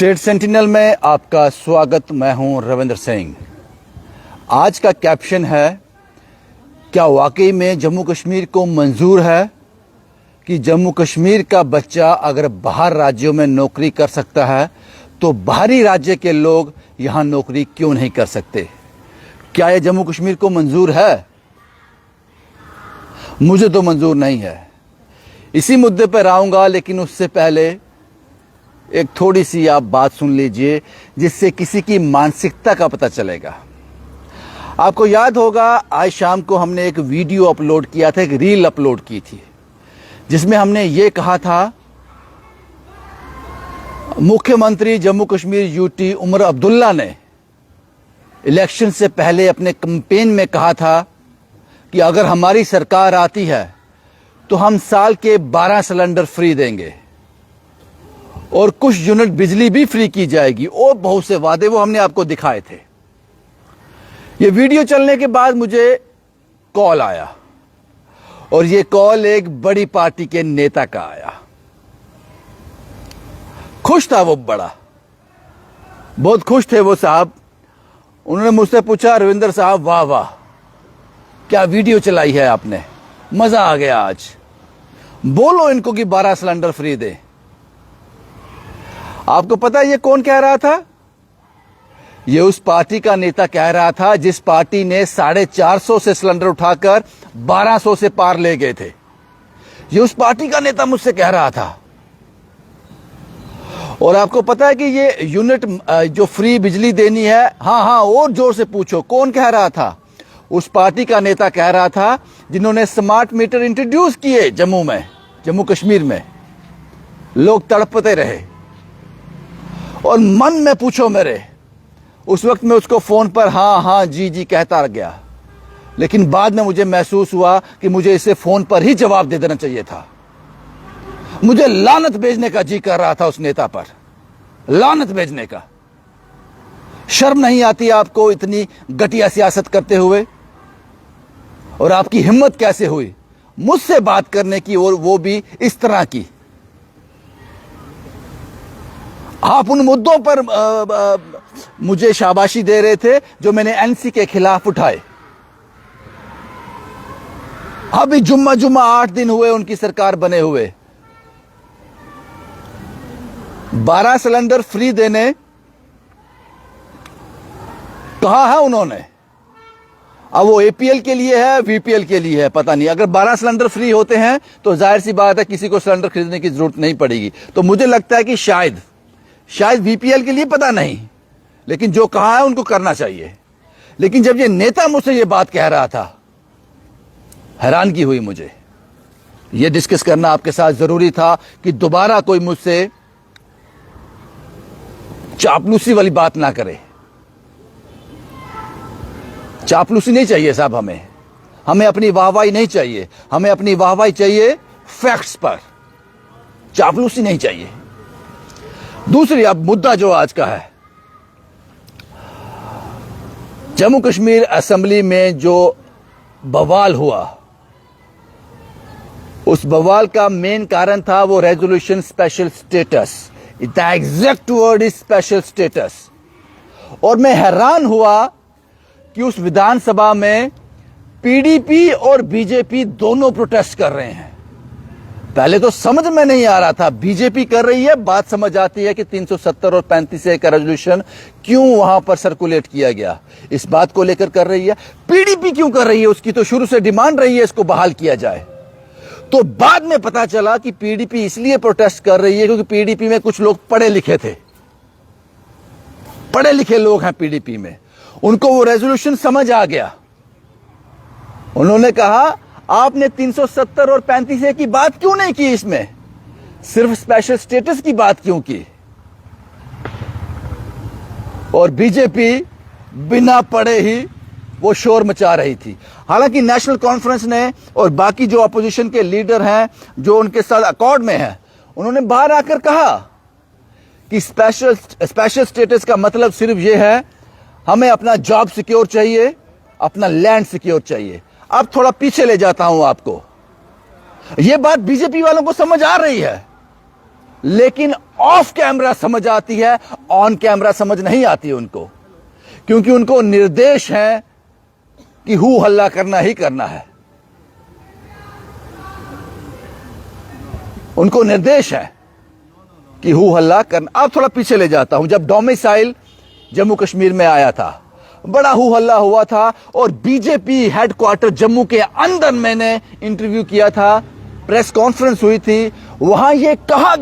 State sentinel में आपका स्वागत। मैं हूं रविंद्र सिंह। आज का कैप्शन है, क्या वाकई में जम्मू कश्मीर को मंजूर है कि जम्मू कश्मीर का बच्चा अगर बाहर राज्यों में नौकरी कर सकता है तो बाहरी राज्य के लोग यहां नौकरी क्यों नहीं कर सकते? क्या यह जम्मू कश्मीर को मंजूर है? मुझे तो मंजूर नहीं है। इसी मुद्दे पर आऊंगा, लेकिन उससे पहले एक थोड़ी सी आप बात सुन लीजिए जिससे किसी की मानसिकता का पता चलेगा। आपको याद होगा, आज शाम को हमने एक वीडियो अपलोड किया था, एक रील अपलोड की थी, जिसमें हमने ये कहा था, मुख्यमंत्री जम्मू कश्मीर यूटी उमर अब्दुल्ला ने इलेक्शन से पहले अपने कैंपेन में कहा था कि अगर हमारी सरकार आती है तो हम साल के 12 सिलेंडर फ्री देंगे और कुछ यूनिट बिजली भी फ्री की जाएगी, और बहुत से वादे वो हमने आपको दिखाए थे। ये वीडियो चलने के बाद मुझे कॉल आया, और ये कॉल एक बड़ी पार्टी के नेता का आया। खुश था वो, बहुत खुश थे वो साहब। उन्होंने मुझसे पूछा, रविंद्र साहब, वाह वाह, क्या वीडियो चलाई है आपने, मजा आ गया आज, बोलो इनको कि 12 सिलेंडर फ्री दे। आपको पता है ये कौन कह रहा था? ये उस पार्टी का नेता कह रहा था जिस पार्टी ने 450 से सिलेंडर उठाकर 1200 से पार ले गए थे। ये उस पार्टी का नेता मुझसे कह रहा था। और आपको पता है कि ये यूनिट जो फ्री बिजली देनी है, हाँ, और जोर से पूछो, कौन कह रहा था? उस पार्टी का नेता कह रहा था जिन्होंने स्मार्ट मीटर इंट्रोड्यूस किए जम्मू कश्मीर में। लोग तड़पते रहे, और मन में पूछो मेरे, उस वक्त मैं उसको फोन पर हाँ जी कहता गया, लेकिन बाद में मुझे महसूस हुआ कि मुझे इसे फोन पर ही जवाब दे देना चाहिए था। मुझे लानत भेजने का जी कर रहा था उस नेता पर, लानत भेजने का। शर्म नहीं आती आपको इतनी घटिया सियासत करते हुए? और आपकी हिम्मत कैसे हुई मुझसे बात करने की, और वो भी इस तरह की? आप उन मुद्दों पर मुझे शाबाशी दे रहे थे जो मैंने एनसी के खिलाफ उठाए। अभी जुम्मा 8 दिन हुए उनकी सरकार बने हुए। 12 सिलेंडर फ्री देने कहा है उन्होंने। अब वो एपीएल के लिए है, वीपीएल के लिए है, पता नहीं। अगर 12 सिलेंडर फ्री होते हैं तो जाहिर सी बात है किसी को सिलेंडर खरीदने की जरूरत नहीं पड़ेगी। तो मुझे लगता है कि शायद वीपीएल के लिए, पता नहीं, लेकिन जो कहा है उनको करना चाहिए। लेकिन जब ये नेता मुझसे ये बात कह रहा था, हैरानगी हुई मुझे। ये डिस्कस करना आपके साथ जरूरी था कि दोबारा कोई मुझसे चापलूसी वाली बात ना करे। चापलूसी नहीं चाहिए साहब, हमें अपनी वाहवाही नहीं चाहिए। हमें अपनी वाहवाही चाहिए फैक्ट्स पर, चापलूसी नहीं चाहिए। दूसरी अब मुद्दा जो आज का है, जम्मू कश्मीर असेंबली में जो बवाल हुआ, उस बवाल का मेन कारण था वो resolution special status. The exact word is special status. और मैं हैरान हुआ कि उस विधानसभा में पीडीपी और बीजेपी दोनों प्रोटेस्ट कर रहे हैं। पहले तो समझ में नहीं आ रहा था, बीजेपी कर रही है, बात समझ आती है कि 370 और 35A का रेजोल्यूशन क्यों वहां पर सर्कुलेट किया गया, इस बात को लेकर कर रही है। पीडीपी क्यों कर रही है? उसकी तो शुरू से डिमांड रही है इसको बहाल किया जाए। तो बाद में पता चला कि पीडीपी इसलिए प्रोटेस्ट कर रही है क्योंकि पीडीपी में कुछ लोग पढ़े लिखे थे, पढ़े लिखे लोग हैं पीडीपी में। उनको वो रेजोल्यूशन समझ आ गया। उन्होंने कहा, आपने 370 और 35A की बात क्यों नहीं की, इसमें सिर्फ स्पेशल स्टेटस की बात क्यों की? और बीजेपी बिना पढ़े ही वो शोर मचा रही थी। हालांकि नेशनल कॉन्फ्रेंस ने और बाकी जो अपोजिशन के लीडर हैं जो उनके साथ अकॉर्ड में हैं, उन्होंने बाहर आकर कहा कि स्पेशल स्टेटस का मतलब सिर्फ ये है, हमें अपना जॉब सिक्योर चाहिए, अपना लैंड सिक्योर चाहिए। अब थोड़ा पीछे ले जाता हूं आपको। यह बात बीजेपी वालों को समझ आ रही है, लेकिन ऑफ कैमरा समझ आती है, ऑन कैमरा समझ नहीं आती उनको, क्योंकि उनको निर्देश है कि हू हल्ला करना ही करना है। उनको निर्देश है कि हू हल्ला करना। अब थोड़ा पीछे ले जाता हूं। जब डोमिसाइल जम्मू कश्मीर में आया था, बड़ा हू हल्ला हुआ था, और बीजेपी हेडक्वार्टर जम्मू के अंदर मैंने इंटरव्यू किया था, प्रेस कॉन्फ्रेंस हुई थी। वहां यह कहा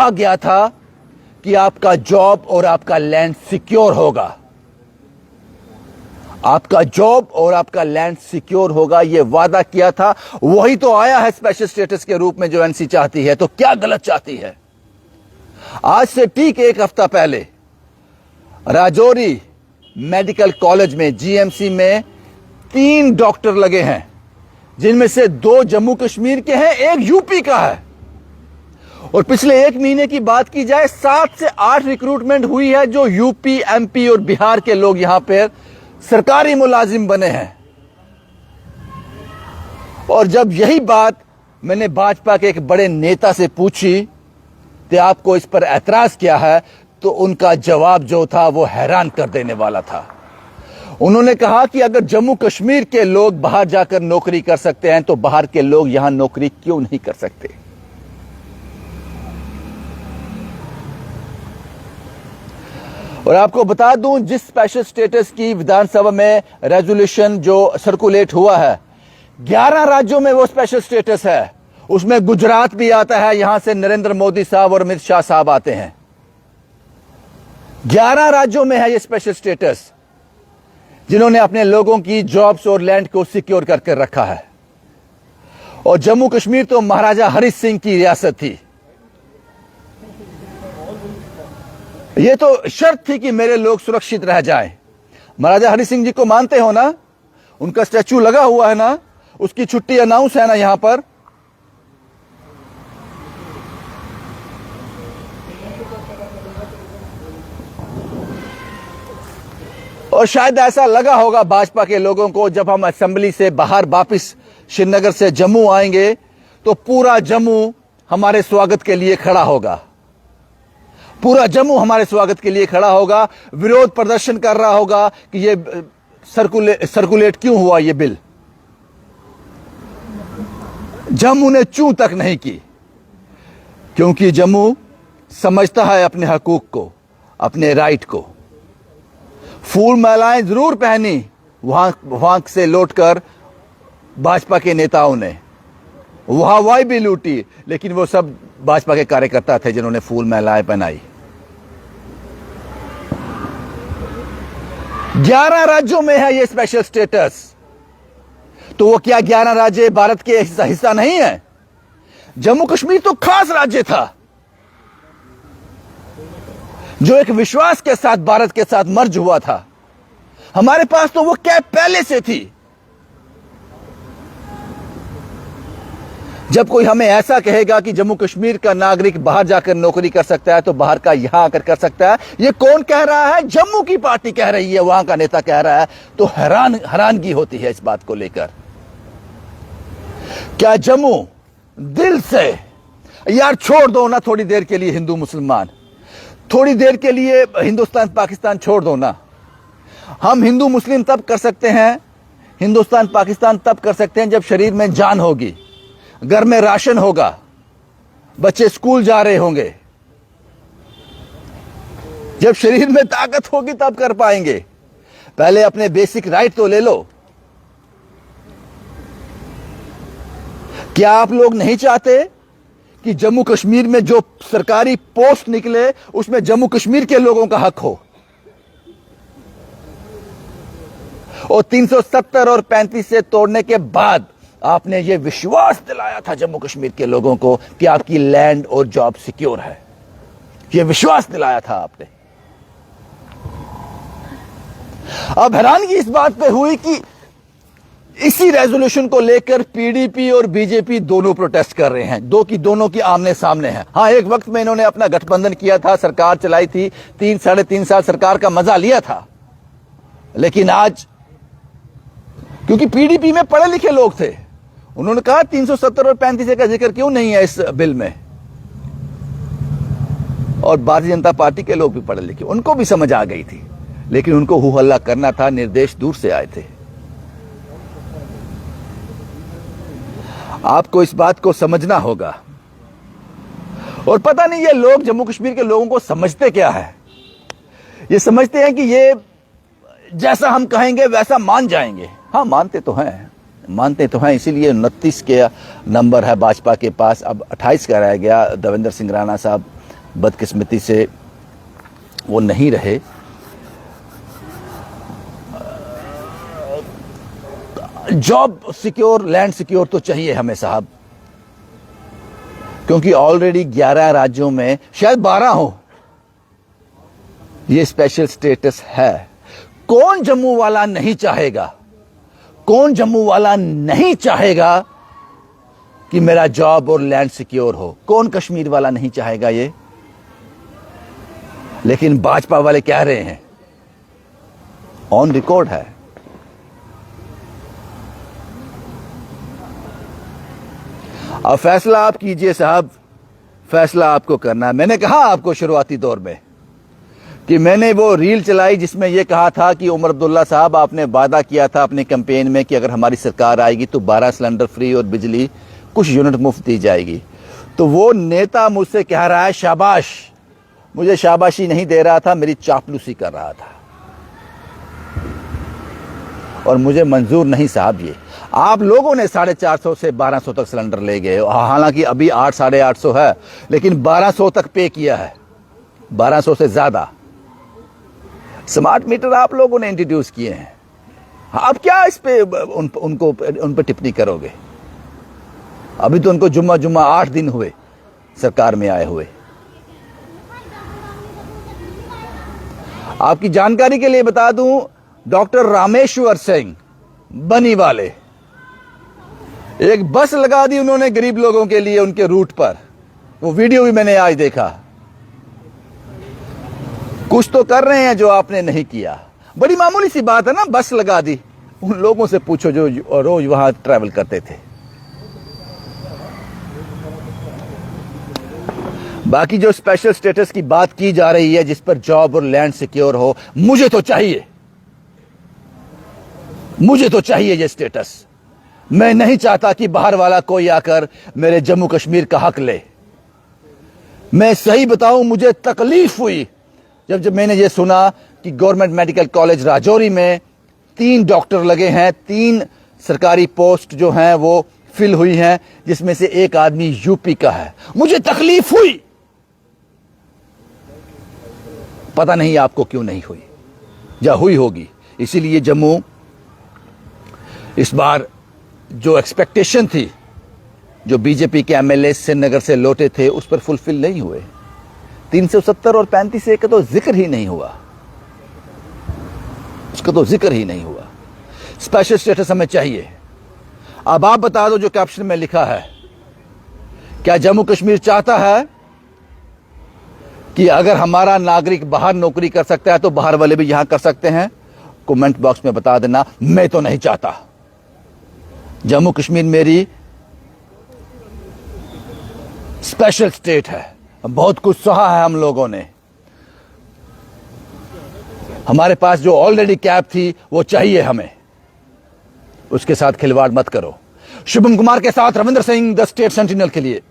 गया था कि आपका जॉब और आपका लैंड सिक्योर होगा। आपका जॉब और आपका लैंड सिक्योर होगा, यह वादा किया था। वही तो आया है स्पेशल स्टेटस के रूप में जो एनसी चाहती है। तो क्या गलत चाहती है? आज से ठीक एक हफ्ता पहले राजौरी मेडिकल कॉलेज में, जीएमसी में 3 डॉक्टर लगे हैं, जिनमें से 2 जम्मू कश्मीर के हैं, 1 यूपी का है। और पिछले 1 महीने की बात की जाए, 7 से 8 रिक्रूटमेंट हुई है, जो यूपी, एमपी और बिहार के लोग यहां पर सरकारी मुलाजिम बने हैं। और जब यही बात मैंने भाजपा के एक बड़े नेता से पूछी कि आपको इस पर ऐतराज क्या है, तो उनका जवाब जो था वो हैरान कर देने वाला था। उन्होंने कहा कि अगर जम्मू कश्मीर के लोग बाहर जाकर नौकरी कर सकते हैं, तो बाहर के लोग यहां नौकरी क्यों नहीं कर सकते? और आपको बता दूं, जिस स्पेशल स्टेटस की विधानसभा में रेजोल्यूशन जो सर्कुलेट हुआ है, 11 राज्यों में वो स्पेशल स्टेटस है। उसमें गुजरात भी आता है, यहां से नरेंद्र मोदी साहब और अमित शाह साहब आते हैं। 11 राज्यों में है ये स्पेशल स्टेटस, जिन्होंने अपने लोगों की जॉब्स और लैंड को सिक्योर करके रखा है। और जम्मू कश्मीर तो महाराजा हरि सिंह की रियासत थी। ये तो शर्त थी कि मेरे लोग सुरक्षित रह जाएं। महाराजा हरि सिंह जी को मानते हो ना? उनका स्टैचू लगा हुआ है ना? उसकी छुट्टी अनाउंस है ना यहां पर? और शायद ऐसा लगा होगा भाजपा के लोगों को, जब हम असेंबली से बाहर वापस श्रीनगर से जम्मू आएंगे, तो पूरा जम्मू हमारे स्वागत के लिए खड़ा होगा। पूरा जम्मू हमारे स्वागत के लिए खड़ा होगा, विरोध प्रदर्शन कर रहा होगा कि ये सर्कुलेट क्यों हुआ ये बिल। जम्मू ने चू तक नहीं की, क्योंकि जम्मू समझता है अपने हकूक को, अपने राइट को। फूल मालाएं जरूर पहनी वहां से लौटकर भाजपा के नेताओं ने, वहां हवाई भी लूटी, लेकिन वो सब भाजपा के कार्यकर्ता थे जिन्होंने फूल मालाएं पहनाई। 11 राज्यों में है ये स्पेशल स्टेटस। तो वो क्या 11 राज्य भारत के हिस्सा नहीं है? जम्मू कश्मीर तो खास राज्य था, जो एक विश्वास के साथ भारत के साथ मर्ज हुआ था। हमारे पास तो वो कैब पहले से थी। जब कोई हमें ऐसा कहेगा कि जम्मू कश्मीर का नागरिक बाहर जाकर नौकरी कर सकता है, तो बाहर का यहां आकर कर सकता है, ये कौन कह रहा है? जम्मू की पार्टी कह रही है, वहां का नेता कह रहा है। तो हैरानगी होती है इस बात को लेकर। क्या जम्मू दिल से, यार छोड़ दो ना थोड़ी देर के लिए हिंदू मुसलमान, थोड़ी देर के लिए हिंदुस्तान पाकिस्तान छोड़ दो ना। हम हिंदू मुस्लिम तब कर सकते हैं, हिंदुस्तान पाकिस्तान तब कर सकते हैं, जब शरीर में जान होगी, घर में राशन होगा, बच्चे स्कूल जा रहे होंगे। जब शरीर में ताकत होगी तब कर पाएंगे। पहले अपने बेसिक राइट तो ले लो। क्या आप लोग नहीं चाहते कि जम्मू कश्मीर में जो सरकारी पोस्ट निकले, उसमें जम्मू कश्मीर के लोगों का हक हो? और 370 और 35 से तोड़ने के बाद आपने ये विश्वास दिलाया था जम्मू कश्मीर के लोगों को कि आपकी लैंड और जॉब सिक्योर है। ये विश्वास दिलाया था आपने। अब हैरानगी इस बात पे हुई कि इसी रेजोल्यूशन को लेकर पीडीपी और बीजेपी दोनों प्रोटेस्ट कर रहे हैं। दोनों की आमने सामने है। हां, एक वक्त में इन्होंने अपना गठबंधन किया था, सरकार चलाई थी, 3-3.5 साल सरकार का मजा लिया था। लेकिन आज, क्योंकि पीडीपी में पढ़े लिखे लोग थे, उन्होंने कहा 370 और 35 का जिक्र क्यों नहीं है इस बिल में। और भारतीय जनता पार्टी के लोग भी पढ़े लिखे, उनको भी समझ आ गई थी, लेकिन उनको हु हल्ला करना था, निर्देश दूर से आए थे। आपको इस बात को समझना होगा। और पता नहीं ये लोग जम्मू कश्मीर के लोगों को समझते क्या है। ये समझते हैं कि ये जैसा हम कहेंगे वैसा मान जाएंगे। हाँ, मानते तो हैं, इसीलिए 29 के नंबर है भाजपा के पास, अब 28 का रह गया। देवेंद्र सिंह राणा साहब बदकिस्मती से वो नहीं रहे। जॉब सिक्योर, लैंड सिक्योर तो चाहिए हमें साहब, क्योंकि ऑलरेडी 11 राज्यों में, शायद 12 हो, ये स्पेशल स्टेटस है। कौन जम्मू वाला नहीं चाहेगा, कौन जम्मू वाला नहीं चाहेगा कि मेरा जॉब और लैंड सिक्योर हो? कौन कश्मीर वाला नहीं चाहेगा ये? लेकिन भाजपा वाले कह रहे हैं, ऑन रिकॉर्ड है। अब फैसला आप कीजिए साहब, फैसला आपको करना है। मैंने कहा आपको शुरुआती दौर में कि मैंने वो रील चलाई जिसमें यह कहा था कि उमर अब्दुल्ला साहब, आपने वादा किया था अपने कैंपेन में कि अगर हमारी सरकार आएगी तो 12 सिलेंडर फ्री और बिजली कुछ यूनिट मुफ्त दी जाएगी। तो वो नेता मुझसे कह रहा है शाबाश, मुझे शाबाशी नहीं दे रहा था, मेरी चापलूसी कर रहा था, और मुझे मंजूर नहीं साहब। ये आप लोगों ने 450 से 1200 तक सिलेंडर ले गए, हालांकि अभी 800 साढ़े 800 है, लेकिन 1200 तक पे किया है, 1200 से ज्यादा। स्मार्ट मीटर आप लोगों ने इंट्रोड्यूस किए हैं, आप क्या इस पे उन पे टिप्पणी करोगे? अभी तो उनको जुम्मा 8 दिन हुए सरकार में आए हुए। आपकी जानकारी के लिए बता दूं, डॉक्टर रामेश्वर सिंह बनी वाले, एक बस लगा दी उन्होंने गरीब लोगों के लिए उनके रूट पर। वो वीडियो भी मैंने आज देखा। कुछ तो कर रहे हैं जो आपने नहीं किया। बड़ी मामूली सी बात है ना, बस लगा दी। उन लोगों से पूछो जो रोज वहां ट्रैवल करते थे। बाकी जो स्पेशल स्टेटस की बात की जा रही है, जिस पर जॉब और लैंड सिक्योर हो, मुझे तो चाहिए, मुझे तो चाहिए ये स्टेटस। मैं नहीं चाहता कि बाहर वाला कोई आकर मेरे जम्मू कश्मीर का हक ले। मैं सही बताऊं, मुझे तकलीफ हुई जब मैंने ये सुना कि गवर्नमेंट मेडिकल कॉलेज राजौरी में 3 डॉक्टर लगे हैं, 3 सरकारी पोस्ट जो हैं वो फिल हुई हैं, जिसमें से एक आदमी यूपी का है। मुझे तकलीफ हुई, पता नहीं आपको क्यों नहीं हुई, या हुई होगी। इसीलिए जम्मू इस बार जो एक्सपेक्टेशन थी, जो बीजेपी के एमएलए श्रीनगर से लौटे थे, उस पर फुलफिल नहीं हुए। 370 और 35A का तो जिक्र ही नहीं हुआ, उसका तो जिक्र ही नहीं हुआ। स्पेशल स्टेटस हमें चाहिए। अब आप बता दो जो कैप्शन में लिखा है, क्या जम्मू कश्मीर चाहता है कि अगर हमारा नागरिक बाहर नौकरी कर सकता है तो बाहर वाले भी यहां कर सकते हैं? कमेंट बॉक्स में बता देना। मैं तो नहीं चाहता। जम्मू कश्मीर मेरी स्पेशल स्टेट है, बहुत कुछ सहा है हम लोगों ने। हमारे पास जो ऑलरेडी कैब थी वो चाहिए हमें, उसके साथ खिलवाड़ मत करो। शुभम कुमार के साथ Ravindra Singh, the state sentinel के लिए।